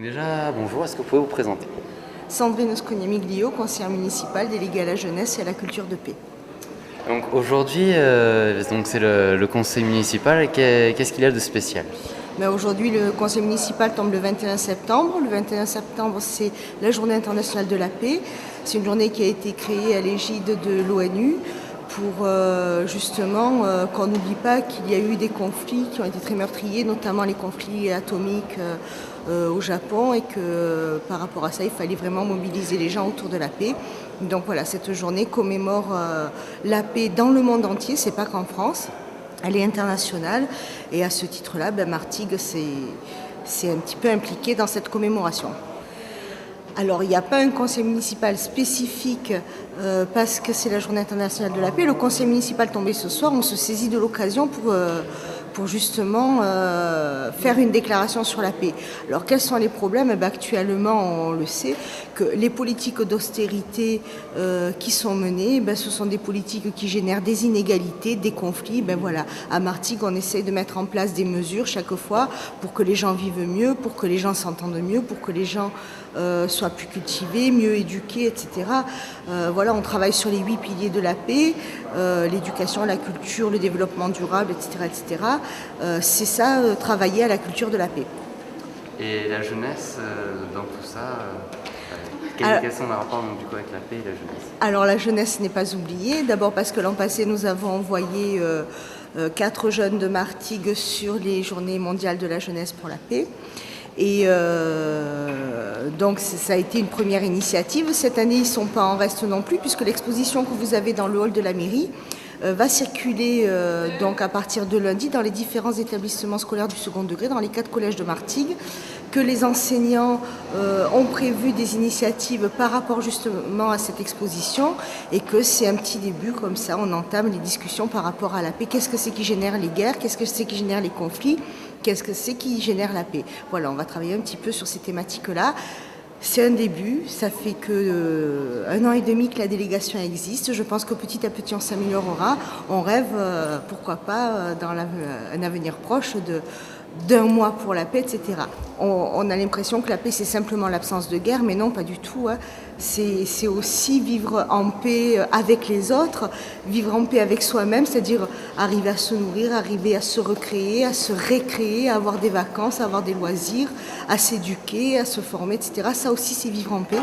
Déjà, bonjour, est-ce que vous pouvez vous présenter? Sandrine Osconi-Miglio, conseillère municipale déléguée à la jeunesse et à la culture de paix. Donc aujourd'hui, c'est le conseil municipal. Qu'est-ce qu'il y a de spécial? Aujourd'hui, le conseil municipal tombe le 21 septembre. Le 21 septembre, c'est la journée internationale de la paix. C'est une journée qui a été créée à l'égide de l'ONU pour justement qu'on n'oublie pas qu'il y a eu des conflits qui ont été très meurtriers, notamment les conflits atomiques au Japon, et que par rapport à ça, il fallait vraiment mobiliser les gens autour de la paix. Donc voilà, cette journée commémore la paix dans le monde entier, c'est pas qu'en France. Elle est internationale et à ce titre-là, Martigues s'est un petit peu impliqué dans cette commémoration. Alors, il n'y a pas un conseil municipal spécifique parce que c'est la journée internationale de la paix. Le conseil municipal tombé ce soir, on se saisit de l'occasion pour justement faire une déclaration sur la paix. Alors, quels sont les problèmes? Actuellement, on le sait, que les politiques d'austérité qui sont menées, ce sont des politiques qui génèrent des inégalités, des conflits. Voilà. À Martigues, on essaie de mettre en place des mesures chaque fois pour que les gens vivent mieux, pour que les gens s'entendent mieux, pour que les gens soient plus cultivés, mieux éduqués, etc. Voilà, on travaille sur les 8 piliers de la paix, l'éducation, la culture, le développement durable, etc. etc. C'est ça, travailler à la culture de la paix. Et la jeunesse, dans tout ça, quels sont les rapports du coup, avec la paix et la jeunesse? Alors la jeunesse n'est pas oubliée, d'abord parce que l'an passé nous avons envoyé 4 jeunes de Martigues sur les journées mondiales de la jeunesse pour la paix. Et donc ça a été une première initiative. Cette année, ils ne sont pas en reste non plus, puisque l'exposition que vous avez dans le hall de la mairie va circuler donc à partir de lundi dans les différents établissements scolaires du second degré, dans les 4 collèges de Martigues, que les enseignants ont prévu des initiatives par rapport justement à cette exposition, et que c'est un petit début comme ça, on entame les discussions par rapport à la paix. Qu'est-ce que c'est qui génère les guerres? Qu'est-ce que c'est qui génère les conflits? Qu'est-ce que c'est qui génère la paix? Voilà, on va travailler un petit peu sur ces thématiques-là. C'est un début, ça fait que 1 an et demi que la délégation existe. Je pense que petit à petit on s'améliorera. On rêve, pourquoi pas, dans un avenir proche d'un mois pour la paix, etc. On a l'impression que la paix c'est simplement l'absence de guerre, mais non, pas du tout. C'est aussi vivre en paix avec les autres, vivre en paix avec soi-même, c'est-à-dire arriver à se nourrir, arriver à se recréer, à se récréer, à avoir des vacances, à avoir des loisirs, à s'éduquer, à se former, etc. Ça aussi c'est vivre en paix.